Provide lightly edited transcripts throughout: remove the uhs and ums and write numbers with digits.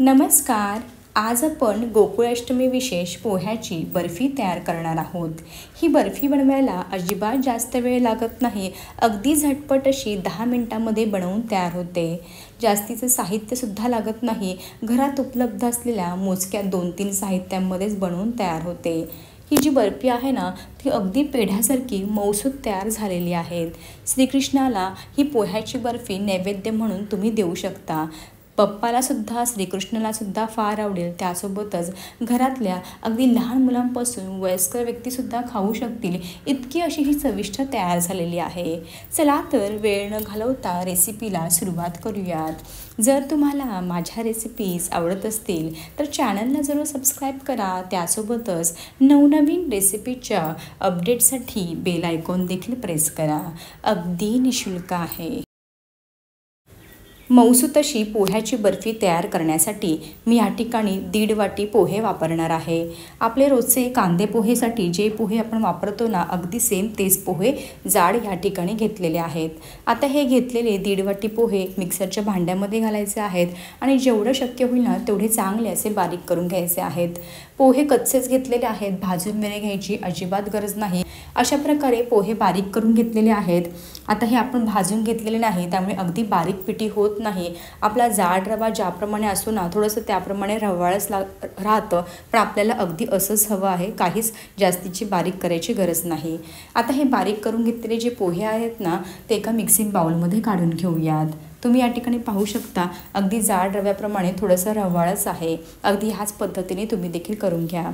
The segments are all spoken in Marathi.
नमस्कार. आज आपण गोकुळाष्टमी विशेष पोह्याची बर्फी तयार करणार आहोत. ही बर्फी बनवायला अजिबात जास्त वेळ लागत नाही. अगदी झटपट अशी 10 मिनिटांमध्ये बनवून तयार होते. जास्तीचं साहित्यसुद्धा लागत नाही. घरात उपलब्ध असलेल्या मोजक्या 2-3 साहित्यांमध्येच बनवून तयार होते. ही जी बर्फी आहे ना, ती अगदी पेढ्यासारखी मऊसूत तयार झालेली आहे. श्रीकृष्णाला ही पोह्याची बर्फी नैवेद्य म्हणून तुम्ही देऊ शकता. बाप्पालासुद्धा श्रीकृष्णालासुद्धा फार आवडेल. त्यासोबतच घरातल्या अगदी लहान मुलांपासून वयस्कर व्यक्तीसुद्धा खाऊ शकतील, इतकी अशी ही चविष्ट तयार झालेली आहे. चला तर वेळ न घालवता रेसिपीला सुरुवात करूयात. जर तुम्हाला माझ्या रेसिपीज आवडत असतील तर चॅनलला जरूर सबस्क्राईब करा. त्यासोबतच नवनवीन रेसिपीच्या अपडेटसाठी बेल आयकॉन देखील प्रेस करा. अगदी निःशुल्क आहे. मऊसूत अशी पोह्याची बर्फी तयार करण्यासाठी मी या ठिकाणी 1.5 वाटी पोहे वापरणार आहे. आपले रोजचे कांदे पोहेसाठी जे पोहे आपण वापरतो ना, अगदी सेम तेच पोहे जाड या ठिकाणी घेतलेले आहेत. आता हे घेतलेले 1.5 वाटी पोहे मिक्सरच्या भांड्यामध्ये घालायचे आहेत आणि जेवढं शक्य होईल ना तेवढे चांगले असे बारीक करून घ्यायचे आहेत. पोहे कच्चेच घेतलेले आहेत, भाजून वगैरे घ्यायची अजिबात गरज नाही. अशा प्रकारे पोहे बारीक करून घेतलेले आहेत. आता हे आपण भाजून घेतलेले नाही, त्यामुळे अगदी बारीक पिठी होत नाही. आपला जाड रवा ज्याप्रमाणे असतो ना, थोडंसं त्याप्रमाणे रवाळच राहतं, पण आपल्याला अगदी असंच हवं आहे. काहीच जास्तीची बारीक करायची गरज नाही. आता हे बारीक करून घेतलेले जे पोहे आहेत ना, ते एका मिक्सिंग बाउलमध्ये काढून घेऊयात. तुम्ही या ठिकाणी पाहू शकता, अगदी जाड रव्याप्रमाणे थोडंसं रवाळच आहे. अगदी ह्याच पद्धतीने तुम्ही देखील करून घ्या.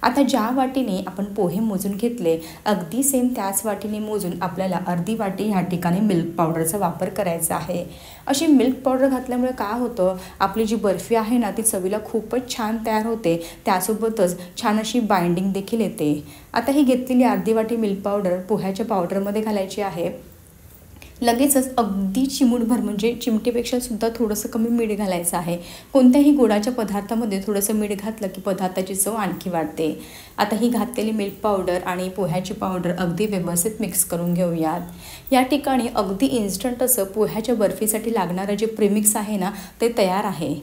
आता ज्या वाटीने आपण पोहे मोजून घेतले, अगदी सेम त्याच वाटीने मोजून आपल्याला अर्धी वाटी ह्या ठिकाणी मिल्क पावडरचा वापर करायचा आहे. अशी मिल्क पावडर घातल्यामुळे काय होतं, आपली जी बर्फी आहे ना, ती चवीला खूपच छान तयार होते. त्यासोबतच छान अशी बाइंडिंग देखील येते. आता ही घेतलेली अर्धी वाटी मिल्क पावडर पोह्याच्या पावडरमध्ये घालायची आहे. लगेचच अगदी चिमूटभर, म्हणजे चिमटीपेक्षा सुद्धा थोडंसं कमी मीठ घालायचं आहे. कोणत्याही गोडाच्या पदार्थामध्ये थोडंसं मीठ घातलं की पदार्थाची चव आणखी वाढते. आता ही घातलेली मिल्क पावडर आणि पोह्याची पावडर अगदी व्यवस्थित मिक्स करून घेऊयात. या ठिकाणी अगदी इन्स्टंट असं पोह्याच्या बर्फीसाठी लागणारं जे प्रीमिक्स आहे ना, ते तयार आहे.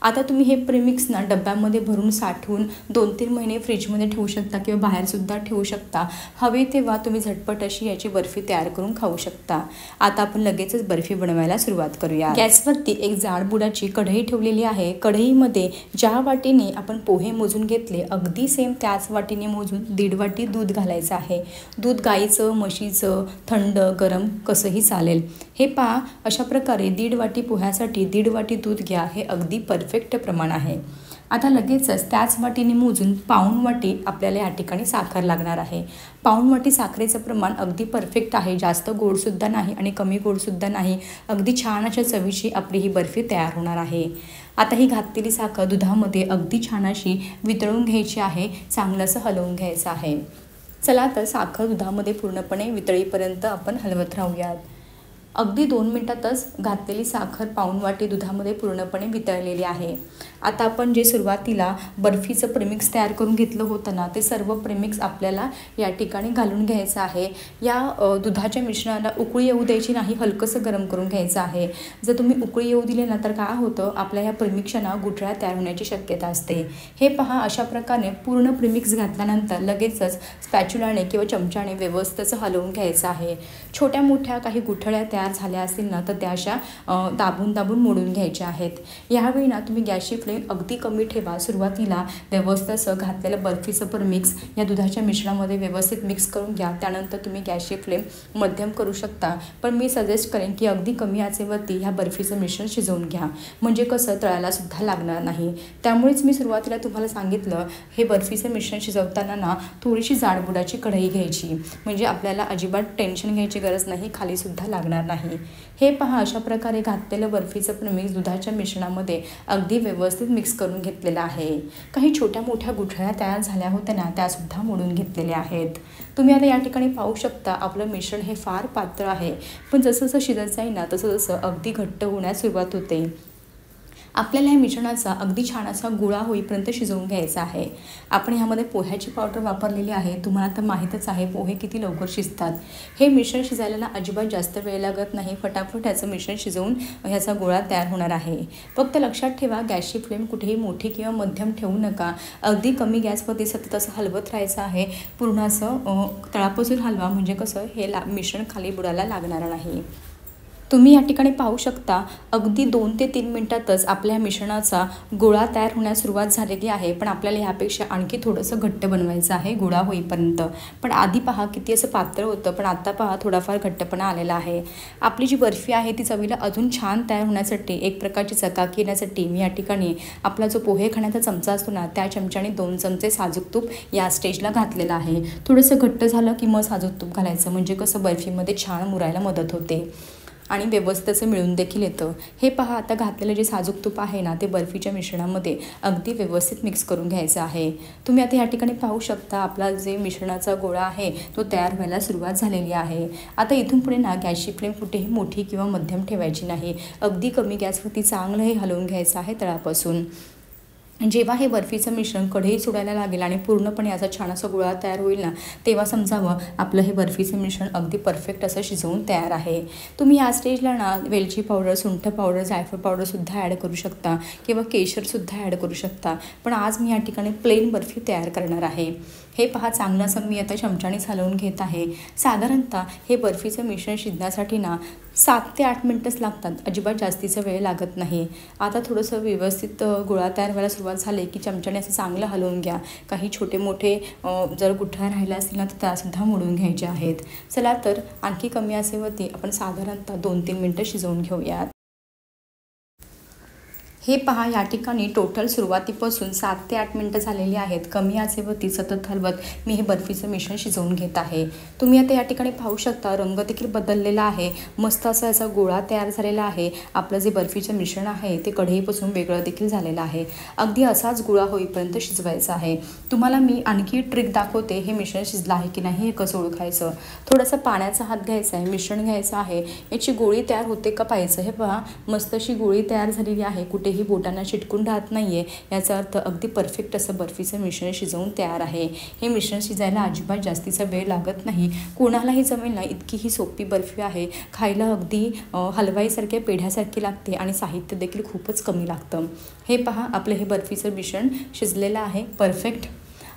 आता तुम्ही हे प्रीमिक्स ना डब्यामध्ये भरून साठवून 2-3 महिने फ्रीजमध्ये ठेवू शकता किंवा बाहेरसुद्धा ठेवू शकता. हवे तेव्हा तुम्ही झटपट अशी याची बर्फी तयार करून खाऊ शकता. आता आपण लगेचच बर्फी बनवायला सुरुवात करूया. गॅसवरती एक जाड बुडाची कढई ठेवलेली आहे. कढईमध्ये ज्या वाटीने आपण पोहे मोजून घेतले, अगदी सेम त्याच वाटीने मोजून 1.5 वाटी दूध घालायचं आहे. दूध गाईचं, म्हशीचं, थंड गरम कसंही चालेल. हे पहा, अशा प्रकारे 1.5 वाटी पोह्यासाठी 1.5 वाटी दूध घ्या. हे अगदी परफेक्ट प्रमाण आहे. आता लगेचच त्याच वाटीने मोजून 1/4 वाटी आपल्याला या ठिकाणी साखर लागणार आहे. 1/4 वाटी साखरेचं प्रमाण अगदी परफेक्ट आहे. जास्त गोडसुद्धा नाही आणि कमी गोडसुद्धा नाही. अगदी छान अशा चवीची आपली ही बर्फी तयार होणार आहे. आता ही घातलेली साखर दुधामध्ये अगदी छान अशी वितळून घ्यायची आहे. चांगलं असं हलवून घ्यायचं आहे. चला तर साखर दुधामध्ये पूर्णपणे वितळीपर्यंत आपण हलवत राहूयात. अगदी 2 मिनिटातच घातलेली साखर 1/4 वाटी दुधामध्ये पूर्णपणे वितळलेली आहे. आता आपण जे सुरुवातीला बर्फीचं प्रेमिक्स तयार करून घेतलं होतं ना, ते सर्व प्रेमिक्स आपल्याला या ठिकाणी घालून घ्यायचं आहे. या दुधाच्या मिश्रणाला उकळी येऊ द्यायची नाही, हलकंसं गरम करून घ्यायचं आहे. जर तुम्ही उकळी येऊ दिली ना, तर काय होतं, आपल्या ह्या प्रेमिक्सना गुठळ्या तयार होण्याची शक्यता असते. हे पहा, अशा प्रकारे पूर्ण प्रेमिक्स घातल्यानंतर लगेचच स्पॅच्युलाने किंवा चमच्याने व्यवस्थित हलवून घ्यायचं आहे. छोट्या मोठ्या काही गुठळ्या तयार झाल्या असतील ना, तर त्या अशा दाबून दाबून मोडून घ्यायच्या आहेत. यावेळी ना तुम्ही गॅसची फ्लेम अगदी कमी ठेवा. सुरुवातीला व्यवस्थित असं घातलेलं बर्फीचं प्रीमिक्स या दुधाच्या मिश्रणामध्ये व्यवस्थित मिक्स करून घ्या. त्यानंतर तुम्ही गॅसची फ्लेम मध्यम करू शकता, पण मी सजेस्ट करेन की अगदी कमी आचेवरती ह्या बर्फीचं मिश्रण शिजवून घ्या, म्हणजे कसं तळायलासुद्धा लागणार नाही. त्यामुळेच मी सुरुवातीला तुम्हाला सांगितलं, हे बर्फीचं मिश्रण शिजवताना ना थोडीशी जाडबुडाची कढई घ्यायची, म्हणजे आपल्याला अजिबात टेन्शन घ्यायची गरज नाही, खालीसुद्धा लागणार नाही. हे पहा, अशा प्रकारे घातलेलं बर्फीचं प्रीमिक्स दुधाच्या मिश्रणामध्ये अगदी व्यवस्थित मिक्स करून घेतलेलं आहे. काही छोट्या मोठ्या गुठळ्या तयार झाल्या होत्या ना, त्यासुद्धा मोडून घेतलेल्या आहेत. तुम्ही आता या ठिकाणी पाहू शकता, आपलं मिश्रण हे फार पातळ आहे, पण जसं जसं शिजत जाईल ना, तसं जसं अगदी घट्ट होण्यास सुरुवात होते. आपल्याला या मिश्रणाचा अगदी छान असा गुळा होईपर्यंत शिजवून घ्यायचा आहे। आपण ह्यामध्ये पोह्याची पावडर वापरलेली आहे। तुम्हाला तर माहीतच आहे पोहे किती लवकर शिजतात। हे मिश्रण शिजायला अजिबात जास्त वेळ लागत नाही। फटाफट ह्याचं मिश्रण शिजवून ह्याचा गोळा तयार होणार आहे। फक्त लक्षात ठेवा गॅसची फ्लेम कुठेही मोठी किंवा मध्यम ठेवू नका। अगदी कमी गॅसवरती सतत असं हलवत राहायचं आहे। पूर्ण असं तळापासून हलवा म्हणजे कसं हे मिश्रण खाली बुडायला लागणार नाही। तुम्ही या ठिकाणी पाहू शकता अगदी 2 ते 3 मिनिटातच आपल्या मिश्रणाचा गोळा तयार होण्यास सुरुवात झालेली आहे। पण आपल्याला ह्यापेक्षा आणखी थोडंसं घट्ट बनवायचं आहे गोळा होईपर्यंत। पण आधी पहा किती असं पातळ होतं, पण आता पहा थोडाफार घट्टपणा आलेला आहे। आपली जी बर्फी आहे ती चवीला अजून छान तयार होण्यासाठी एक प्रकारची चकाकी येण्यासाठी मी या ठिकाणी आपला जो पोहे खाण्याचा चमचा असतो ना त्या चमच्याने 2 चमचे साजूक तूप या स्टेजला घातलेलं आहे। थोडंसं घट्ट झालं की मग साजूक तूप घालायचं म्हणजे कसं बर्फीमध्ये छान मुरायला मदत होते आणि व्यवस्थित असं मिळून देखील येतं। हे पहा आता घातलेलं जे साजूक तूप आहे ना ते बर्फीच्या मिश्रणामध्ये अगदी व्यवस्थित मिक्स करून घ्यायचं आहे। तुम्ही आता या ठिकाणी पाहू शकता आपला जे मिश्रणाचा गोळा आहे तो तयार व्हायला सुरुवात झालेली आहे। आता इथून पुढे ना गॅसची फ्लेम कुठेही मोठी किंवा मध्यम ठेवायची नाही। अगदी कमी गॅसवरती चांगलं हे हलवून घ्यायचं आहे तळापासून। जेव्हा हे बर्फीचं मिश्रण कढई सोडायला लागेल आणि पूर्णपणे असा छान असा गोळा तयार होईल ना तेव्हा समजावं आपलं हे बर्फीचं मिश्रण अगदी परफेक्ट असं शिजवून तयार आहे। तुम्ही या स्टेजला ना वेलची पावडर, सुंठ पावडर, जायफळ पावडरसुद्धा ॲड करू शकता किंवा केशरसुद्धा ॲड करू शकता। पण आज मी या ठिकाणी प्लेन बर्फी तयार करणार आहे। हे पहा चांगलं असं मी आता चमच्यानेच हलवून घेत आहे। साधारणतः हे बर्फीचं मिश्रण शिजण्यासाठी ना 7 ते 8 मिनिटच लागतात, अजिबात जास्तीचा वेळ लागत नाही। आता थोडंसं व्यवस्थित गोळा तयार व्हायला सुरुवात झाली की चमच्याने असं चांगलं हलवून घ्या। काही छोटे मोठे जर गुठळ्या राहिल्या असतील ना तर त्यासुद्धा मोडून घ्यायचे आहेत। चला तर आणखी कमी आचेवरती आपण साधारणतः 2-3 मिनिटं शिजवून घेऊयात। हे पहा या ठिकाणी टोटल सुरुवातीपासून 7 ते 8 मिनिटं झालेली आहेत। कमी आचेवरती सतत हलवत मी हे बर्फीचं मिश्रण शिजवून घेत आहे। तुम्ही आता या ठिकाणी पाहू शकता रंग देखील बदललेला आहे। मस्त असा याचा गोळा तयार झालेला आहे। आपलं जे बर्फीचं मिश्रण आहे ते कढईपासून वेगळं देखील झालेलं आहे। अगदी असाच गोळा होईपर्यंत शिजवायचा आहे। तुम्हाला मी आणखी ट्रिक दाखवते हे मिश्रण शिजलं आहे की नाही हे कसं ओळखायचं। थोडंसं पाण्याचा हात घ्यायचा आहे, मिश्रण घ्यायचं आहे, याची गोळी तयार होते का पाहायचं। हे पहा मस्त अशी गोळी तयार झालेली आहे, कुठेही बोटांना चिटकून राहत नाहीये। याचा अर्थ अगदी परफेक्ट असं बर्फीचं मिश्रण शिजवून तयार आहे। हे मिश्रण शिजायला अजिबात जास्तीचा वेळ लागत नाही। कोणालाही जमेल ना इतकी ही सोपी बर्फी आहे। खायला अगदी हलवाईसारख्या पेढ्यासारखी लागते आणि साहित्य देखील खूपच कमी लागतं। हे पहा आपलं हे बर्फीचं मिश्रण शिजलेलं आहे परफेक्ट।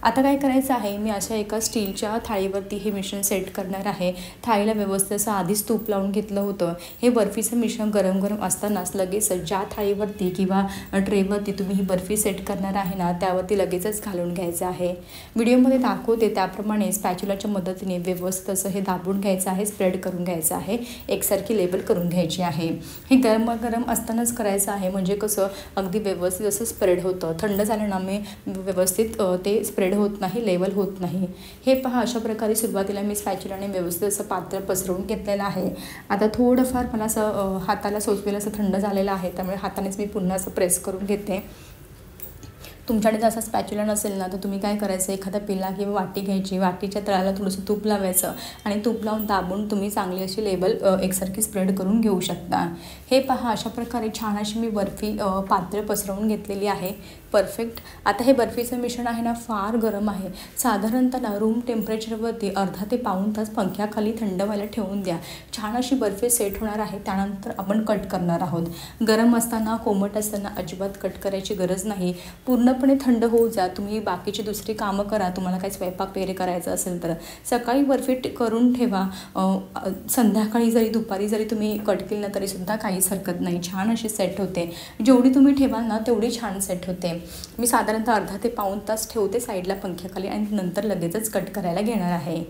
आता काय करायचं आहे मी अशा एका स्टीलच्या थाळीवरती हे मिश्रण सेट करणार आहे। थाळीला व्यवस्थित असं आधीच तूप लावून घेतलं होतं। हे बर्फीचं मिश्रण गरम गरम असतानाच लगेचच ज्या थाळीवरती किंवा ट्रेवरती तुम्ही ही बर्फी सेट करणार आहे ना त्यावरती लगेचच घालून घ्यायचं आहे। व्हिडिओमध्ये दाखवते त्याप्रमाणे स्पॅच्युलाच्या मदतीने व्यवस्थित असं हे दाबून घ्यायचं आहे, स्प्रेड करून घ्यायचं आहे, एकसारखी लेबल करून घ्यायची आहे। हे गरम गरम असतानाच करायचं आहे म्हणजे कसं अगदी व्यवस्थित असं स्प्रेड होतं। थंड झालं ना मी व्यवस्थित ते स्प्रेड होत नाही, लेवल होत नाही। हे पहा अशा प्रकारे सुरुवातीला मी स्पॅच्युलाने व्यवस्थित असं पातळ पसरवून घेतलेलं आहे। आता थोडंफार मला असं हाताला सोचलेलं असं थंड झालेलं आहे, त्यामुळे हातानेच मी पुन्हा असं प्रेस करून घेते। तुमच्याकडे जर असा स्पॅच्युला नसेल ना तर तुम्ही काय करायचं एखादा पेला किंवा वाटी घ्यायची, वाटीच्या तळाला थोडंसं तूप लावायचं आणि तूप लावून दाबून तुम्ही चांगली अशी लेबल एकसारखी स्प्रेड करून घेऊ शकता। हे पहा अशा प्रकारे छान अशी मी बर्फी पातळ पसरवून घेतलेली आहे परफेक्ट। आता हे बर्फीचं मिश्रण आहे ना फार गरम आहे। साधारणतः ना रूम टेम्परेचरवरती अर्धा ते पाऊण तास पंख्याखाली थंड व्हायला ठेवून द्या। छान अशी बर्फी सेट होणार आहे। त्यानंतर आपण कट करणार आहोत। गरम असताना कोमट असताना अजिबात कट करायची गरज नाही। पूर्णपणे थंड होऊ द्या। तुम्ही बाकीची दुसरी कामं करा, तुम्हाला काही स्वयंपाक वगैरे करायचं असेल तर सकाळी बर्फी करून ठेवा। संध्याकाळी जरी दुपारी जरी तुम्ही कट केली ना तरीसुद्धा काहीच हरकत नाही, छान अशी सेट होते। जेवढी तुम्ही ठेवाल ना तेवढी छान सेट होते। मी साधारणतः अर्धा ते पाऊण तास ठेवते साईडला पंख्याखाली आणि नंतर लगेचच कट करायला घेणार आहे।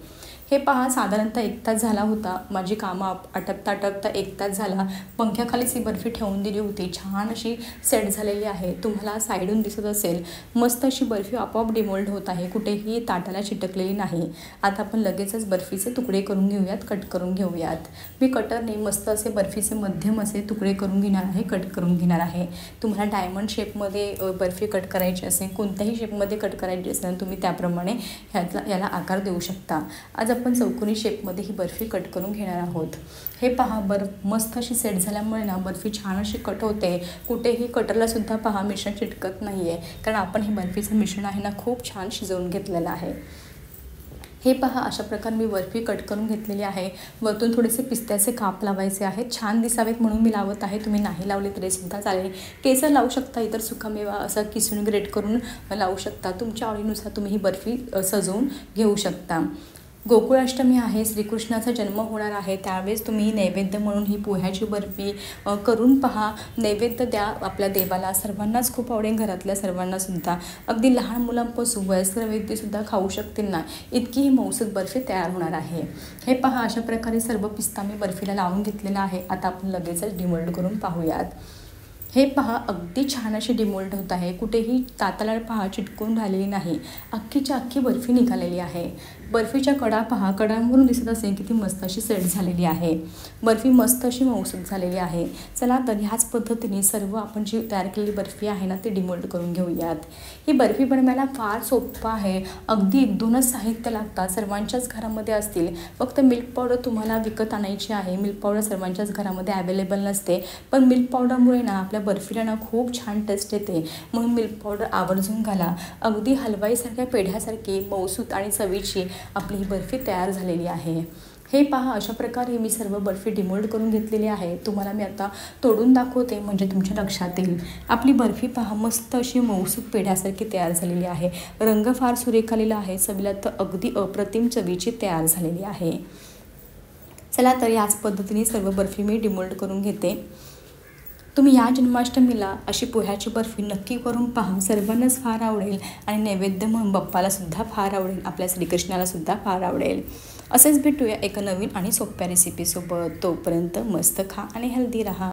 हे पहा साधारणतः 1 तास झाला होता। माझी कामं आटपता 1 तास झाला। पंख्याखालीच ही बर्फी ठेवून दिली होती। छान अशी सेट झालेली आहे। तुम्हाला साईडून दिसत असेल मस्त अशी बर्फी आपोआप डिमोल्ड होत आहे, कुठेही ताटाला चिटकलेली नाही। आता आपण लगेचच बर्फीचे तुकडे करून घेऊयात, कट करून घेऊयात। मी कटरने मस्त असे बर्फीचे मध्यम असे तुकडे करून घेणार आहे, कट करून घेणार आहे। तुम्हाला डायमंड शेपमध्ये बर्फी कट करायची असेल, कोणत्याही शेपमध्ये कट करायची असेल तुम्ही त्याप्रमाणे याला आकार देऊ शकता। आज आपण चौकोनी शेपमध्ये ही बर्फी कट करून घेणार आहोत। हे पहा मस्त अशी सेट झाल्यामुळे ना बर्फी छान अशी कट होते, कुठेही कटरला सुद्धा पहा मिश्रण चिटकत नाही आहे, कारण आपण हे बर्फीचं मिश्रण आहे ना खूप छान शिजवून घेतलेलं आहे। हे पहा अशा प्रकारे मी बर्फी कट करून घेतलेली आहे। वरतून थोडेसे पिस्त्याचे काप लावायचे आहेत, छान दिसावेत म्हणून मी लावत आहे। तुम्ही नाही लावले तरी सुद्धा चालेल, केसर लावू शकता, इतर सुकामेवा असा किसून ग्रेट करून लावू शकता। तुमच्या आवडीनुसार तुम्ही ही बर्फी सजवून घेऊ शकता। गोकुळाष्टमी आहे, श्रीकृष्णाचा जन्म होणार आहे, त्यावेळेस तुम्ही नैवेद्य म्हणून ही पोह्याची बर्फी करून पहा, नैवेद्य द्या आपल्या देवाला। सर्वांनाच खूप आवडेल, घरातल्या सर्वांनासुद्धा, अगदी लहान मुलांपासून वयस्कर व्यक्तीसुद्धा खाऊ शकतील ना, इतकी ही मौसूद बर्फी तयार होणार आहे। हे पहा अशा प्रकारे सर्व पिस्ता मी बर्फीला लावून घेतलेला आहे। आता आपण लगेचच डिमोल्ड करून पाहूयात। हे पहा अगदी छान अशी डिमोल्ड होत आहे, कुठेही ताताला पहा चिटकून राहिलेली नाही, अख्खीच्या अख्खी बर्फी निघालेली आहे। बर्फीच्या कडा पहा, कडांवरून दिसत असेल किती मस्त अशी सेट झालेली आहे, बर्फी मस्त अशी मौसूद झालेली आहे। चला तर ह्याच पद्धतीने सर्व आपण जी तयार केलेली बर्फी आहे ना ती डिमोल्ड करून घेऊयात। ही बर्फी बनवायला फार सोपं आहे, अगदी 1-2च साहित्य लागतात, सर्वांच्याच घरामध्ये असतील। फक्त मिल्क पावडर तुम्हाला विकत आणायची आहे, मिल्क पावडर सर्वांच्याच घरामध्ये अवेलेबल नसते, पण मिल्क पावडरमुळे ना आपल्या बर्फीला ना खूप छान टेस्ट येते, म्हणून मिल्क पावडर आवर्जून घाला। अगदी हलवाईसारख्या पेढ्यासारखी मौसूद आणि चवीची आपली ही बर्फी तयार झालेली आहे। हे पहा अशा प्रकारे मी सर्व बर्फी डिमोल्ड करून घेतलेली आहे। तुम्हाला मी आता तोडून दाखवते म्हणजे तुमच्या लक्षात येईल। आपली बर्फी पहा मस्त अशी मौसूद पेढ्यासारखी तयार झालेली आहे, रंग फार सुरेख आलेला आहे, चवीला तर अगदी अप्रतिम चवीची तयार झालेली आहे। चला तर याच पद्धतीने सर्व बर्फी मी डिमोल्ड करून घेते। तुम्ही या जन्माष्टमीला अशी पोह्याची बर्फी नक्की करून पहा, सर्वांनाच फार आवडेल आणि नैवेद्य म्हणून बाप्पालासुद्धा फार आवडेल, आपल्या श्रीकृष्णालासुद्धा फार आवडेल। असेच भेटूया एका नवीन आणि सोप्या रेसिपीसोबत, तोपर्यंत मस्त खा आणि हेल्दी राहा।